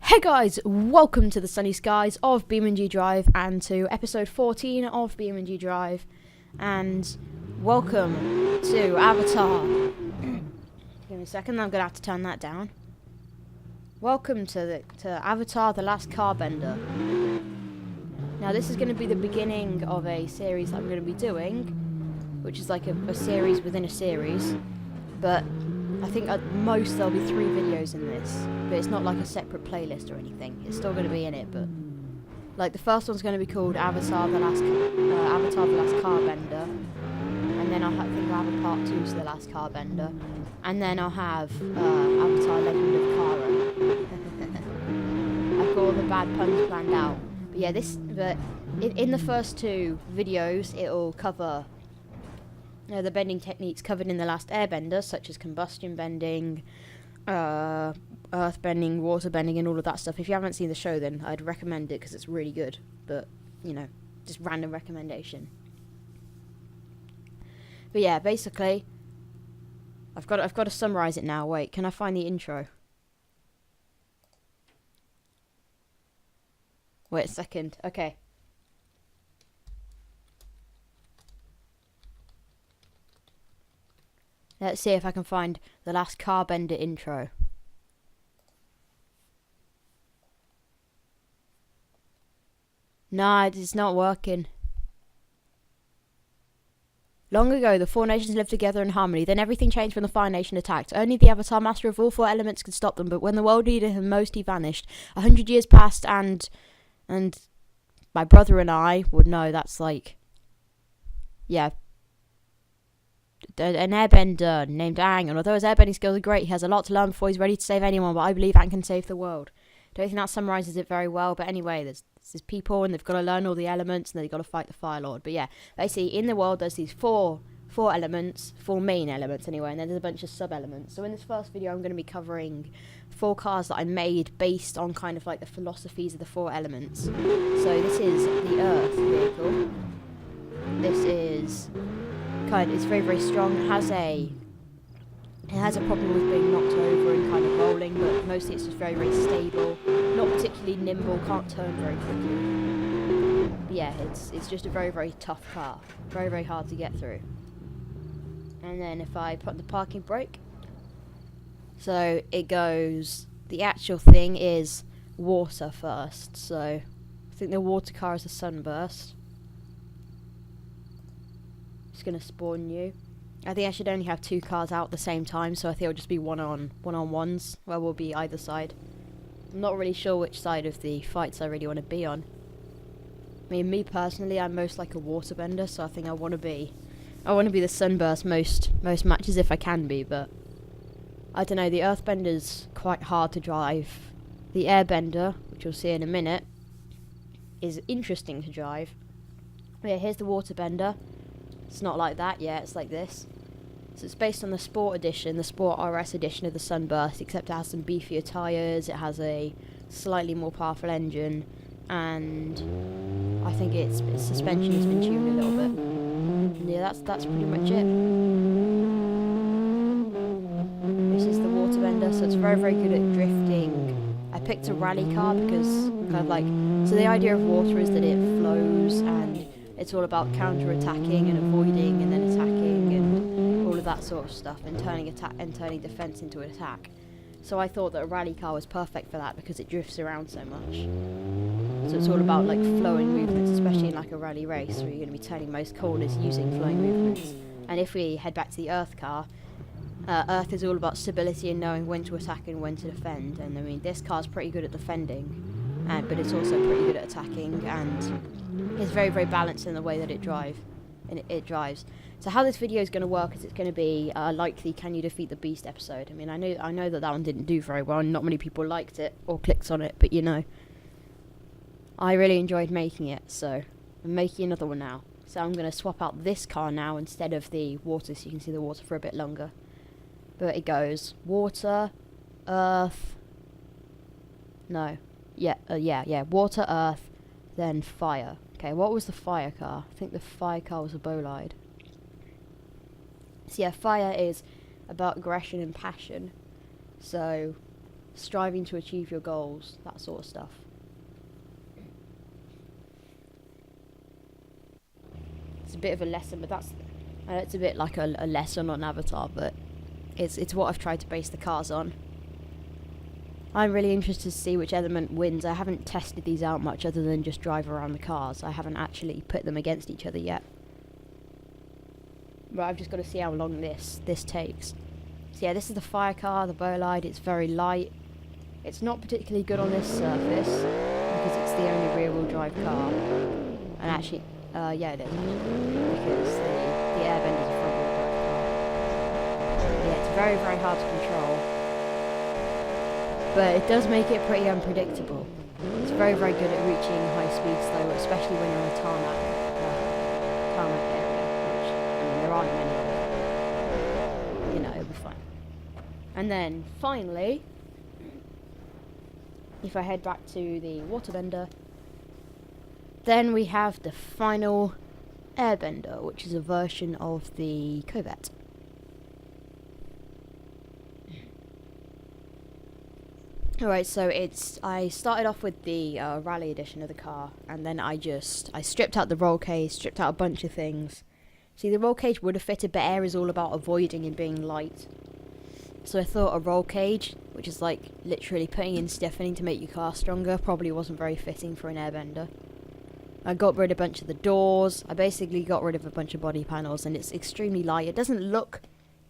Hey guys, welcome to the sunny skies of BeamNG.drive and to episode 14 of BeamNG.drive, and welcome to Avatar. Give me a second, I'm gonna have to turn that down. Welcome to Avatar: The Last Carbender. Now this is going to be the beginning of a series that I'm going to be doing, which is like a series within a series, but I think at most there'll be 3 videos in this, but it's not like a separate playlist or anything. It's still going to be in it, but like the first one's going to be called Avatar: The Last Carbender, and then think I'll have a part 2 to The Last Carbender, and then I'll have Avatar: Legend of Korra. I've got all the bad puns planned out, but yeah, in the first 2 videos it'll cover the bending techniques covered in The Last Airbender, such as combustion bending, earth bending, water bending, and all of that stuff. If you haven't seen the show, then I'd recommend it because it's really good. But just random recommendation. But yeah, basically, I've got to summarize it now. Wait, can I find the intro? Wait a second. Okay. Let's see if I can find The Last Carbender intro. Nah, it's not working. Long ago, the 4 nations lived together in harmony. Then everything changed when the Fire Nation attacked. Only the Avatar, master of all 4 elements, could stop them. But when the world needed him most, he vanished. 100 years passed, and my brother and I would know that's like, yeah. An airbender named Aang, and although his airbending skills are great, he has a lot to learn before he's ready to save anyone, but I believe Aang can save the world. Don't think that summarizes it very well, but anyway, there's people, and they've got to learn all the elements, and they've got to fight the Fire Lord. But yeah, basically, in the world, there's these 4 elements, 4 main elements anyway, and then there's a bunch of sub-elements. So in this first video, I'm going to be covering 4 cars that I made based on kind of like the philosophies of the 4 elements. So this is the Earth vehicle. This is it's very, very strong. It has a problem with being knocked over and kind of rolling, but mostly it's just very, very stable. Not particularly nimble, can't turn very quickly. But yeah, it's just a very, very tough car. Very, very hard to get through. And then if I put on the parking brake, so it goes, the actual thing is water first. So I think the water car is a sunburst. Going to spawn you. I think I should only have 2 cars out at the same time, so I think it'll just be one-on-ones where we'll be either side. I'm not really sure which side of the fights I really want to be on. I mean, me personally, I'm most like a waterbender, so I think I want to be the sunburst most matches if I can be, but I don't know, the earthbender's quite hard to drive. The airbender, which you'll see in a minute, is interesting to drive. But yeah, here's the waterbender. It's not like that, yeah, it's like this. So it's based on the Sport Edition, the Sport RS edition of the Sunburst, except it has some beefier tyres, it has a slightly more powerful engine, and I think its suspension has been tuned a little bit. And yeah, that's pretty much it. This is the Waterbender, so it's very, very good at drifting. I picked a rally car because kind of like, so the idea of water is that it flows, and it's all about counter-attacking and avoiding and then attacking and all of that sort of stuff, and turning defense into an attack. So I thought that a rally car was perfect for that because it drifts around so much. So it's all about like flowing movements, especially in like a rally race where you're going to be turning most corners using flowing movements. And if we head back to the Earth car, Earth is all about stability and knowing when to attack and when to defend. And I mean, this car's pretty good at defending, but it's also pretty good at attacking, and it's very, very balanced in the way that it drives. So how this video is going to work is it's going to be likely Can You Defeat the Beast episode. I mean, I know that one didn't do very well, and not many people liked it or clicked on it, but I really enjoyed making it, so I'm making another one now. So I'm going to swap out this car now instead of the water, so you can see the water for a bit longer. But it goes water, earth, water, earth, then fire. Okay, what was the fire car? I think the fire car was a bolide. So yeah, fire is about aggression and passion. So striving to achieve your goals, that sort of stuff. It's a bit of a lesson, but it's a bit like a lesson on Avatar, but it's what I've tried to base the cars on. I'm really interested to see which element wins. I haven't tested these out much other than just drive around the cars. I haven't actually put them against each other yet. But I've just got to see how long this takes. So yeah, this is the fire car, the Bolide. It's very light. It's not particularly good on this surface because it's the only rear-wheel drive car. And actually, yeah, it is because the Airbender is a front-wheel drive car. Yeah, it's very, very hard to control, but it does make it pretty unpredictable. It's very, very good at reaching high speeds though, especially when you're on a tarmac area, which, I mean, there aren't many of them. You know, it'll be fine. And then, finally, if I head back to the Waterbender, then we have the final Airbender, which is a version of the Corvette. Alright, so I started off with the rally edition of the car, and then I stripped out the roll cage, stripped out a bunch of things. See, the roll cage would have fitted, but air is all about avoiding and being light. So I thought a roll cage, which is like literally putting in stiffening to make your car stronger, probably wasn't very fitting for an Airbender. I got rid of a bunch of the doors. I basically got rid of a bunch of body panels, and it's extremely light. It doesn't look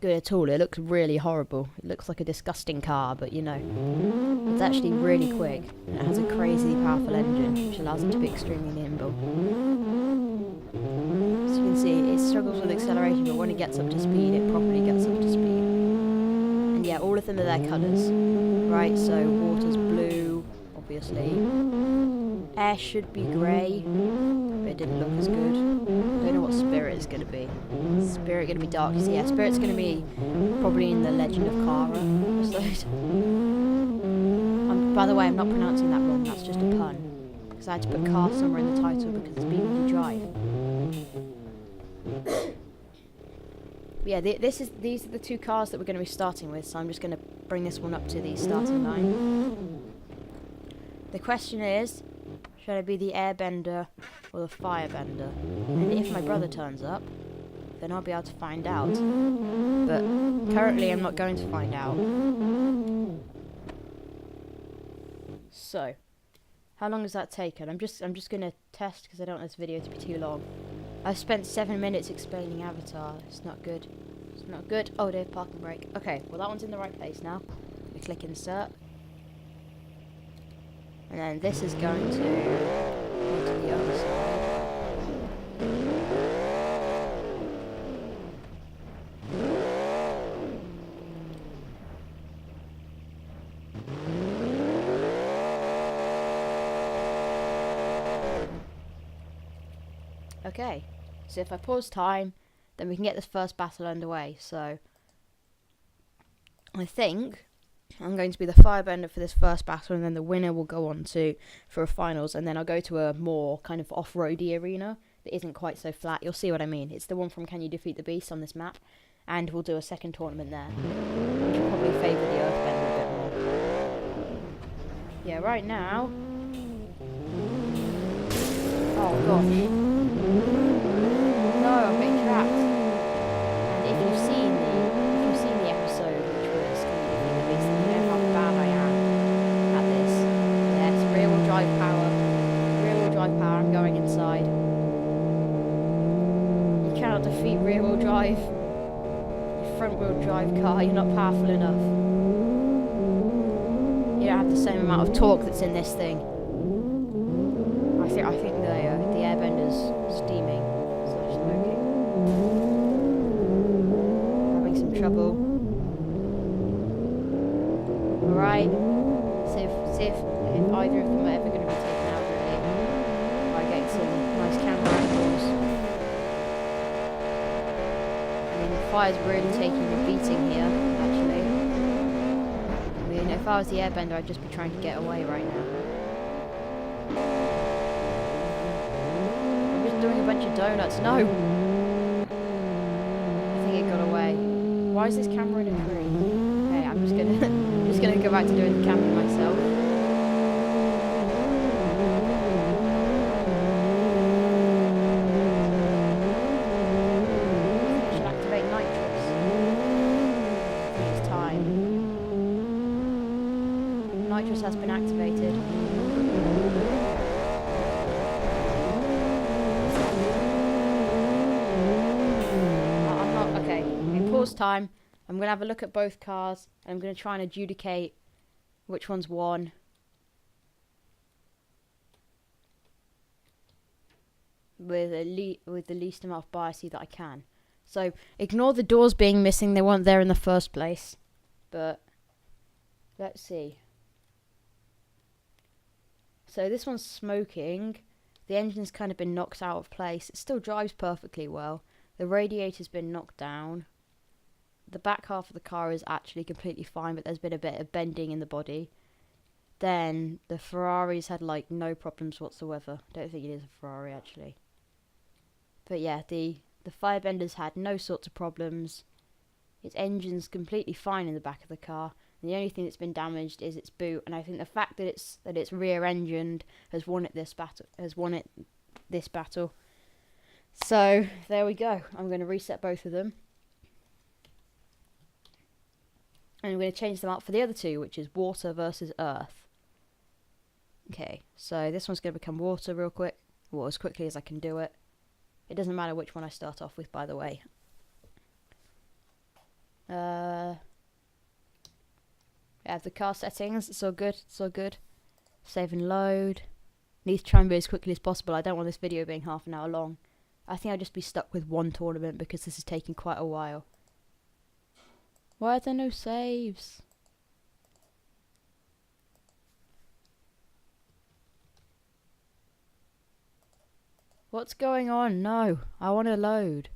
good at all. It looks really horrible. It looks like a disgusting car, but you know, it's actually really quick, and it has a crazy powerful engine, which allows it to be extremely nimble. As you can see, it struggles with acceleration, but when it gets up to speed, it properly gets up to speed. And yeah, all of them are their colours, right? So water's blue, obviously. Air should be grey, but it didn't look as good. I don't know what Spirit is going to be. Spirit going to be dark. So yeah, Spirit's going to be probably in the Legend of Kara episode. By the way, I'm not pronouncing that wrong. That's just a pun, because I had to put car somewhere in the title because it's BeamNG.drive. Yeah, these are the two cars that we're going to be starting with. So I'm just going to bring this one up to the starting line. The question is, should I be the Airbender or the Firebender? And if my brother turns up, then I'll be able to find out. But currently I'm not going to find out. So, how long has that taken? I'm just going to test because I don't want this video to be too long. I've spent 7 minutes explaining Avatar. It's not good. It's not good. Oh, Dave, parking brake. Okay, well that one's in the right place now. We click insert. And then this is going to go to the other side. Okay, so if I pause time, then we can get this first battle underway. So I think I'm going to be the Firebender for this first battle, and then the winner will go on for a finals, and then I'll go to a more kind of off-roady arena that isn't quite so flat. You'll see what I mean. It's the one from Can You Defeat the Beast on this map, and we'll do a second tournament there, which will probably favour the Earthbender a bit more. Yeah, right now. Oh gosh. No, I'm getting trapped. And if you've seen the episode, which was Can You Defeat the Beast, then you know how bad I am at this. Yeah, it's rear-wheel drive power. Rear-wheel drive power. I'm going inside. You cannot defeat rear-wheel drive. Your front-wheel drive car. You're not powerful enough. You don't have the same amount of torque that's in this thing. I think the Airbender's steaming. Smoking. Having some trouble. Alright. See if either of them are ever going to be taken out really. By getting some nice camera angles. I mean, the fire's really taking a beating here, actually. I mean, if I was the Airbender, I'd just be trying to get away right now. Doing a bunch of donuts. No! I think it got away. Why is this camera in a tree? Okay, I'm just just gonna go back to doing the camping myself. I should activate nitrous. It's time. Nitrous has been activated. I'm not okay. Pause time. I'm gonna have a look at both cars, and I'm gonna try and adjudicate which one's won. With the least amount of biasy that I can. So ignore the doors being missing; they weren't there in the first place. But let's see. So this one's smoking. The engine's kind of been knocked out of place. It still drives perfectly well. The radiator's been knocked down. The back half of the car is actually completely fine, but there's been a bit of bending in the body. Then the Ferrari's had like no problems whatsoever. Don't think it is a Ferrari actually. But yeah, the Firebender's had no sorts of problems. Its engine's completely fine in the back of the car. And the only thing that's been damaged is its boot. And I think the fact that it's rear-engined has won it this battle. So there we go. I'm going to reset both of them. And I'm going to change them out for the other two, which is water versus earth. Okay, so this one's going to become water real quick. Well, as quickly as I can do it. It doesn't matter which one I start off with, by the way. I have the car settings. It's all good. It's all good. Save and load. Need to try and be as quickly as possible. I don't want this video being half an hour long. I think I'll just be stuck with one tournament because this is taking quite a while. Why are there no saves? What's going on? No, I want to load.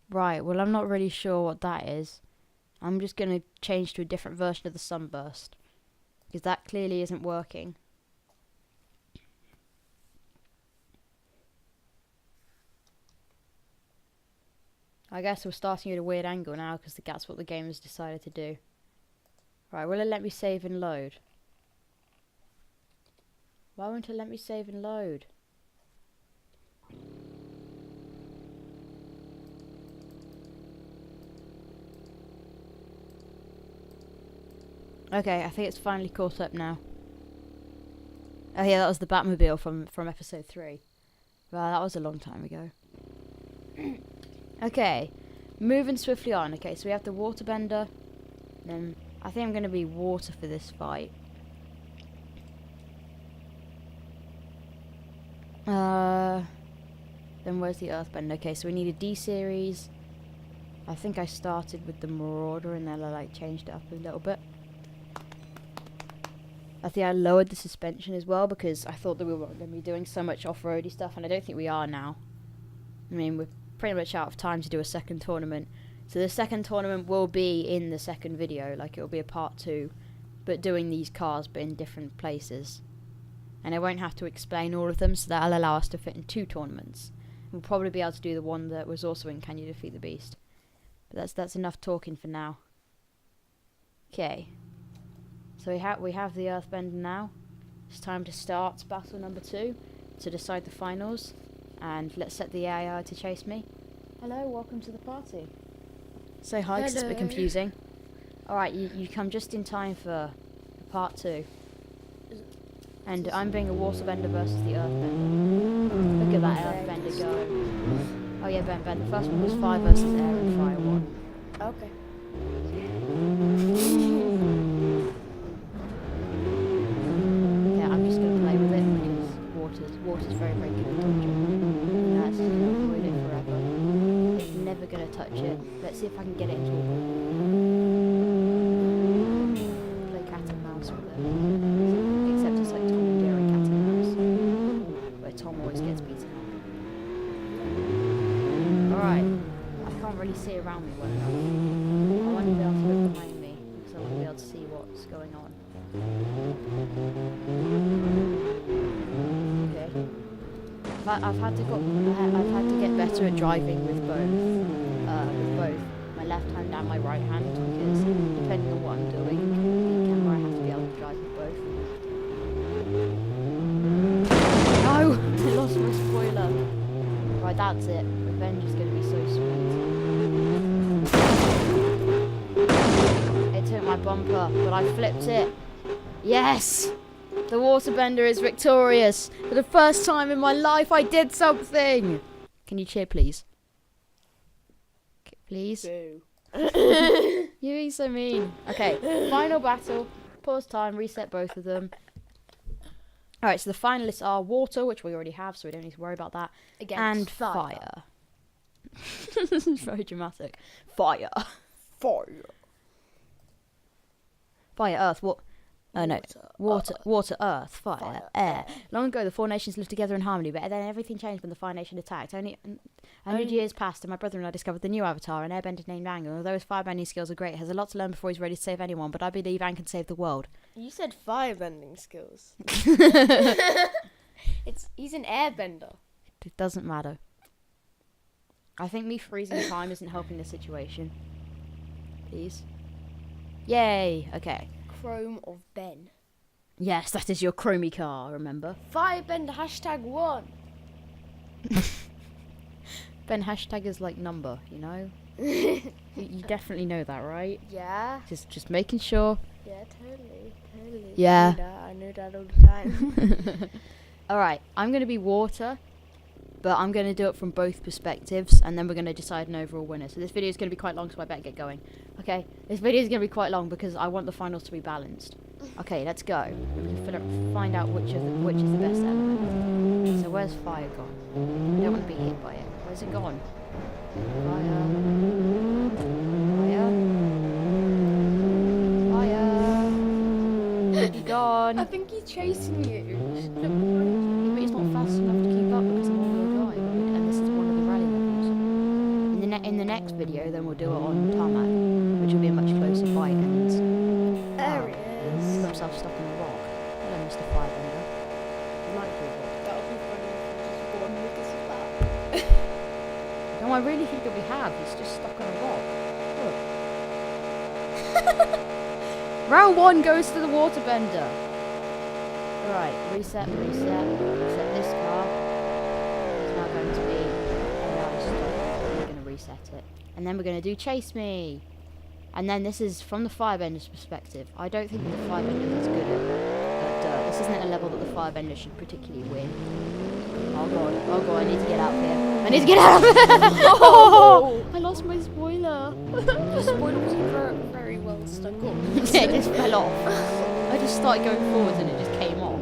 Right, well I'm not really sure what that is. I'm just going to change to a different version of the sunburst. Because that clearly isn't working. I guess we're starting at a weird angle now because that's what the game has decided to do. Right, will it let me save and load? Why won't it let me save and load? Okay, I think it's finally caught up now. Oh yeah, that was the Batmobile from episode 3. Well, that was a long time ago. Okay, moving swiftly on. Okay, so we have the waterbender. Then I think I'm going to be water for this fight. Then where's the earthbender? Okay, so we need a D series. I think I started with the Marauder and then I like changed it up a little bit. I think I lowered the suspension as well because I thought that we weren't going to be doing so much off-roady stuff, and I don't think we are now. I mean, we're pretty much out of time to do a second tournament. So the second tournament will be in the second video, like it will be a part 2, but doing these cars but in different places. And I won't have to explain all of them, so that'll allow us to fit in 2 tournaments. We'll probably be able to do the one that was also in Can You Defeat the Beast. But that's enough talking for now. Okay. So we have the Earthbender now. It's time to start battle number 2 to decide the finals. And let's set the AI to chase me. Hello, welcome to the party. Say hi, 'cause it's a bit confusing. Alright, you come just in time for part 2. And I'm being a waterbender versus the earthbender. Look at that earthbender go. Oh yeah, Ben, the first one was fire versus air and fire 1. Okay. Yeah, I'm just gonna play with it because water's very, very good at dodging. That's just gonna avoid it forever. It's never gonna touch it. Let's see if I can get it into a ball. Play cat and mouse with it. Except it's like Tom and Jerry cat and mouse, where Tom always gets beaten up. Alright, I can't really see around me well enough. I want to be able to look behind me, because I want to be able to see what's going on. Okay. I've had to get better at driving with both. right hand because depending on what I'm doing, the camera I have to be able to drive with both. No! I lost my spoiler. Right, that's it. Revenge is going to be so sweet. It took my bumper, but I flipped it. Yes! The waterbender is victorious. For the first time in my life, I did something. Can you cheer, please? Please? Boo. You're being so mean. Okay, final battle. Pause time, reset both of them. Alright, so the finalists are water, which we already have, so we don't need to worry about that. Against and fire. This is very dramatic. Fire. Fire. Fire, earth, what? Oh no, water, earth, fire, air. Long ago, the four nations lived together in harmony, but then everything changed when the Fire Nation attacked. Only 100 years passed, and my brother and I discovered the new avatar, an airbender named Aang. Although his firebending skills are great, he has a lot to learn before he's ready to save anyone, but I believe Aang can save the world. You said firebending skills. He's an airbender. It doesn't matter. I think me freezing time isn't helping the situation. Please. Yay, okay. Chrome of Ben. Yes, that is your chromie car, remember? Firebender #1. Ben, hashtag is like number, you know? you definitely know that, right? Yeah. Just making sure. Yeah, totally. Yeah. I know that all the time. Alright, I'm going to be water, but I'm going to do it from both perspectives, and then we're going to decide an overall winner. So this video is going to be quite long, so I better get going. Okay, this video is going to be quite long because I want the finals to be balanced. Okay, let's go. We can find out which is the best element. So where's fire gone? I don't want to be hit by it. Where's it gone? Fire. Where's he gone? I think he's chasing you. But he's not fast enough to keep up because I'm all-wheel drive, and this is one of the rally levels. In the next video, then we'll do it on tarmac, which will be a much closer fight. And There he he's is. got himself stuck in a rock. Hello, Mr. Firebender. That'll be funny if you just won because of that. No, I really think that we have. He's just stuck on a rock. Look. Round 1 goes to the waterbender. Right, reset this car. It's now going to be AI stop. We're going to reset it. And then we're going to do chase me. And then this is from the firebender's perspective. I don't think that the firebender is good at dirt. This isn't a level that the firebender should particularly win. Oh god, I need to get out of here. I need to get out of here! Oh, I lost my spoiler. The spoiler wasn't very well stuck on. Yeah, it just fell off. I just started going forwards and it just came off.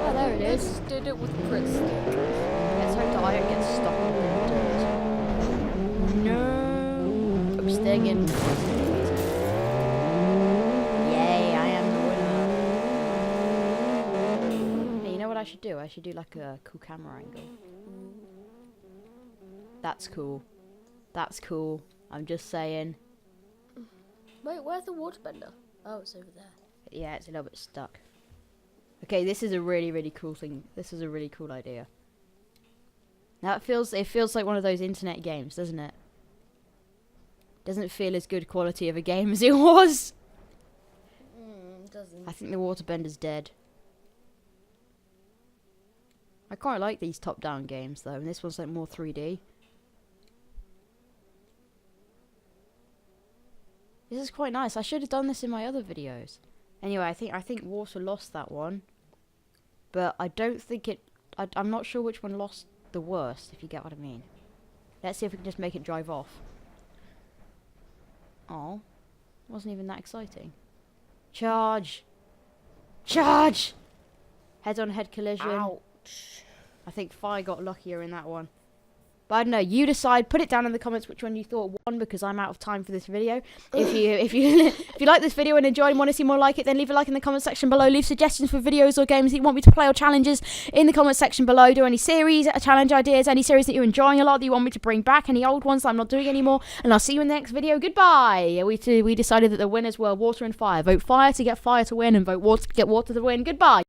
Oh, there it is. Just did it with Chris. Let's hope that I don't get stuck on the dirt. No. I'm staying in. Yay, I am the winner. Hey, you know what I should do? I should do like a cool camera angle. That's cool. That's cool. I'm just saying. Wait, where's the waterbender? Oh, it's over there. Yeah, it's a little bit stuck. Okay, this is a really, really cool thing. This is a really cool idea. Now it feels like one of those internet games, doesn't it? Doesn't feel as good quality of a game as it was. Doesn't. I think the waterbender's dead. I quite like these top-down games though, and this one's like more 3D. This is quite nice. I should have done this in my other videos. Anyway, I think water lost that one, but I don't think it. I'm not sure which one lost the worst, if you get what I mean. Let's see if we can just make it drive off. Oh, wasn't even that exciting. Charge! Charge! Head-on-head collision. Ouch. I think Fire got luckier in that one. But I don't know, you decide. Put it down in the comments which one you thought won, because I'm out of time for this video. If you like this video and enjoyed and want to see more like it, then leave a like in the comment section below. Leave suggestions for videos or games that you want me to play or challenges in the comment section below. Do any series, challenge ideas, any series that you're enjoying a lot that you want me to bring back, any old ones that I'm not doing anymore. And I'll see you in the next video. Goodbye. We decided that the winners were water and fire. Vote fire to get fire to win, and vote water to get water to win. Goodbye.